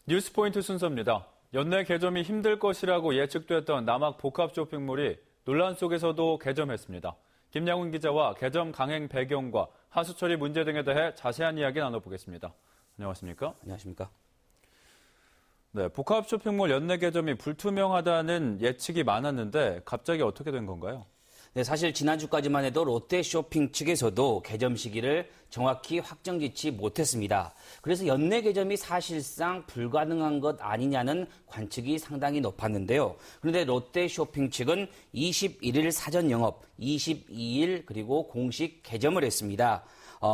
뉴스포인트 순서입니다. 연내 개점이 힘들 것이라고 예측됐던 남학 복합 쇼핑몰이 논란 속에서도 개점했습니다. 김양훈 기자와 개점 강행 배경과 하수 처리 문제 등에 대해 자세한 이야기 나눠보겠습니다. 안녕하십니까? 안녕하십니까? 네, 복합 쇼핑몰 연내 개점이 불투명하다는 예측이 많았는데 갑자기 어떻게 된 건가요? 네, 사실 지난주까지만 해도 롯데 쇼핑 측에서도 개점 시기를 정확히 확정짓지 못했습니다. 그래서 연내 개점이 사실상 불가능한 것 아니냐는 관측이 상당히 높았는데요. 그런데 롯데 쇼핑 측은 21일 사전 영업, 22일 그리고 공식 개점을 했습니다.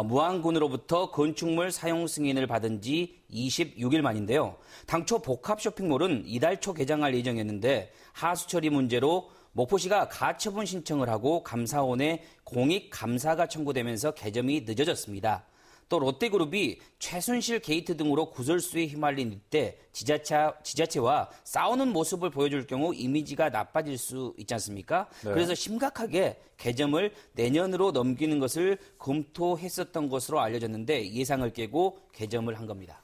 무안군으로부터 건축물 사용 승인을 받은 지 26일 만인데요. 당초 복합 쇼핑몰은 이달 초 개장할 예정이었는데 하수 처리 문제로 목포시가 가처분 신청을 하고 감사원에 공익 감사가 청구되면서 개점이 늦어졌습니다. 또 롯데그룹이 최순실 게이트 등으로 구설수에 휘말린 이때 지자체와 싸우는 모습을 보여줄 경우 이미지가 나빠질 수 있지 않습니까? 네. 그래서 심각하게 개점을 내년으로 넘기는 것을 검토했었던 것으로 알려졌는데 예상을 깨고 개점을 한 겁니다.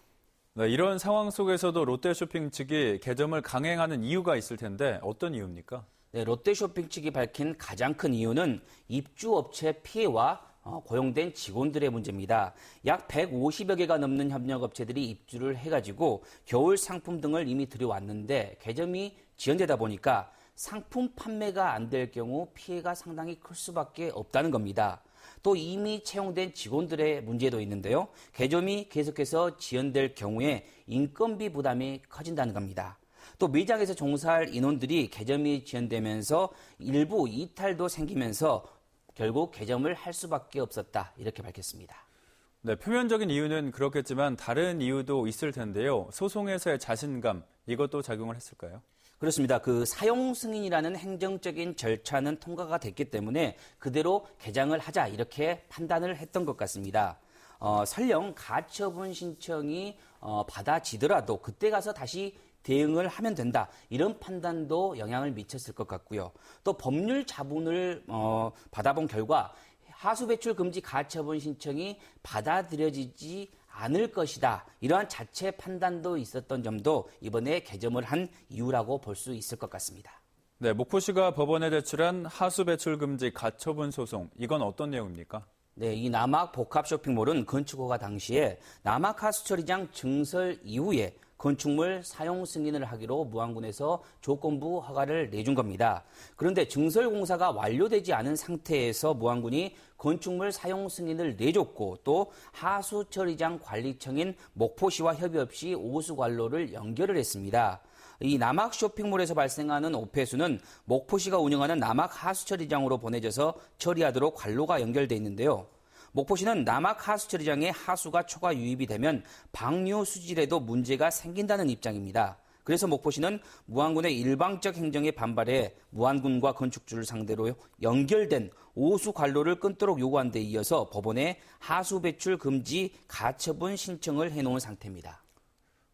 네, 이런 상황 속에서도 롯데 쇼핑 측이 개점을 강행하는 이유가 있을 텐데 어떤 이유입니까? 네, 롯데 쇼핑 측이 밝힌 가장 큰 이유는 입주업체 피해와 고용된 직원들의 문제입니다. 약 150여 개가 넘는 협력업체들이 입주를 해가지고 겨울 상품 등을 이미 들여왔는데 개점이 지연되다 보니까 상품 판매가 안 될 경우 피해가 상당히 클 수밖에 없다는 겁니다. 또 이미 채용된 직원들의 문제도 있는데요. 개점이 계속해서 지연될 경우에 인건비 부담이 커진다는 겁니다. 또 매장에서 종사할 인원들이 개점이 지연되면서 일부 이탈도 생기면서 결국 개점을 할 수밖에 없었다. 이렇게 밝혔습니다. 네, 표면적인 이유는 그렇겠지만 다른 이유도 있을 텐데요. 소송에서의 자신감, 이것도 작용을 했을까요? 그렇습니다. 그 사용 승인이라는 행정적인 절차는 통과가 됐기 때문에 그대로 개장을 하자 이렇게 판단을 했던 것 같습니다. 설령 가처분 신청이 받아지더라도 그때 가서 다시 대응을 하면 된다. 이런 판단도 영향을 미쳤을 것 같고요. 또 법률 자문을 받아본 결과 하수 배출 금지 가처분 신청이 받아들여지지 않을 것이다. 이러한 자체 판단도 있었던 점도 이번에 개점을 한 이유라고 볼 수 있을 것 같습니다. 네, 목포시가 법원에 제출한 하수 배출 금지 가처분 소송, 이건 어떤 내용입니까? 네, 이 남학 복합 쇼핑몰은 건축허가 당시에 남학 하수처리장 증설 이후에 건축물 사용 승인을 하기로 무안군에서 조건부 허가를 내준 겁니다. 그런데 증설 공사가 완료되지 않은 상태에서 무안군이 건축물 사용 승인을 내줬고 또 하수처리장 관리청인 목포시와 협의 없이 오수관로를 연결을 했습니다. 이 남학 쇼핑몰에서 발생하는 오폐수는 목포시가 운영하는 남학 하수처리장으로 보내져서 처리하도록 관로가 연결돼 있는데요. 목포시는 남학 하수처리장에 하수가 초과 유입이 되면 방류 수질에도 문제가 생긴다는 입장입니다. 그래서 목포시는 무안군의 일방적 행정에 반발해 무안군과 건축주를 상대로 연결된 오수 관로를 끊도록 요구한 데 이어서 법원에 하수 배출 금지 가처분 신청을 해놓은 상태입니다.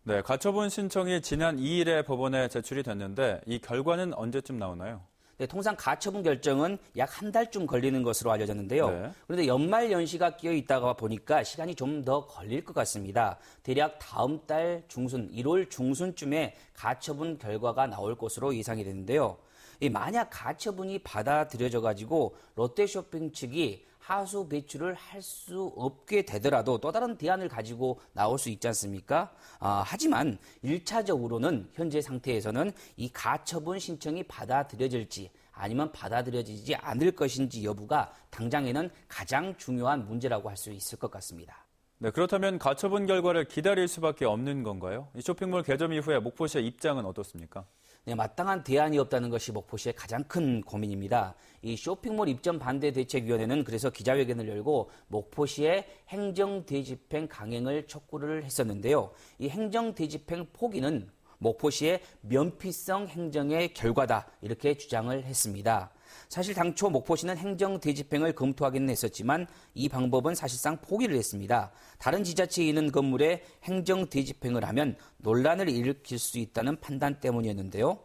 네, 가처분 신청이 지난 2일에 법원에 제출이 됐는데 이 결과는 언제쯤 나오나요? 네, 통상 가처분 결정은 약 한 달쯤 걸리는 것으로 알려졌는데요. 네. 그런데 연말 연시가 끼어 있다가 보니까 시간이 좀 더 걸릴 것 같습니다. 대략 다음 달 중순, 1월 중순쯤에 가처분 결과가 나올 것으로 예상이 되는데요. 만약 가처분이 받아들여져 가지고 롯데쇼핑 측이 하수 배출을 할 수 없게 되더라도 또 다른 대안을 가지고 나올 수 있지 않습니까? 하지만 1차적으로는 현재 상태에서는 이 가처분 신청이 받아들여질지 아니면 받아들여지지 않을 것인지 여부가 당장에는 가장 중요한 문제라고 할 수 있을 것 같습니다. 네, 그렇다면 가처분 결과를 기다릴 수밖에 없는 건가요? 이 쇼핑몰 개점 이후에 목포시의 입장은 어떻습니까? 네, 마땅한 대안이 없다는 것이 목포시의 가장 큰 고민입니다. 이 쇼핑몰 입점 반대 대책위원회는 그래서 기자회견을 열고 목포시의 행정 대집행 강행을 촉구를 했었는데요. 이 행정 대집행 포기는 목포시의 면피성 행정의 결과다 이렇게 주장을 했습니다. 사실 당초 목포시는 행정 대집행을 검토하기는 했었지만 이 방법은 사실상 포기를 했습니다. 다른 지자체에 있는 건물에 행정 대집행을 하면 논란을 일으킬 수 있다는 판단 때문이었는데요.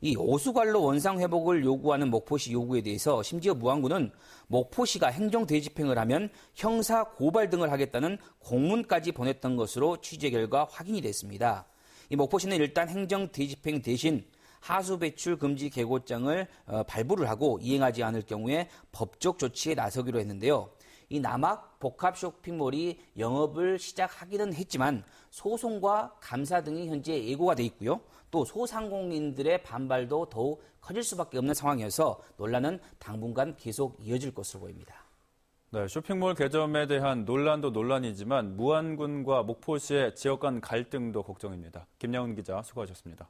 이 오수관로 원상 회복을 요구하는 목포시 요구에 대해서 심지어 무안군은 목포시가 행정 대집행을 하면 형사 고발 등을 하겠다는 공문까지 보냈던 것으로 취재 결과 확인이 됐습니다. 이 목포시는 일단 행정 뒤집행 대신 하수 배출 금지 계곡장을 발부를 하고 이행하지 않을 경우에 법적 조치에 나서기로 했는데요. 이 남악 복합 쇼핑몰이 영업을 시작하기는 했지만 소송과 감사 등이 현재 예고가 돼 있고요. 또 소상공인들의 반발도 더욱 커질 수밖에 없는 상황이어서 논란은 당분간 계속 이어질 것으로 보입니다. 네, 쇼핑몰 개점에 대한 논란도 논란이지만 무안군과 목포시의 지역 간 갈등도 걱정입니다. 김양훈 기자 수고하셨습니다.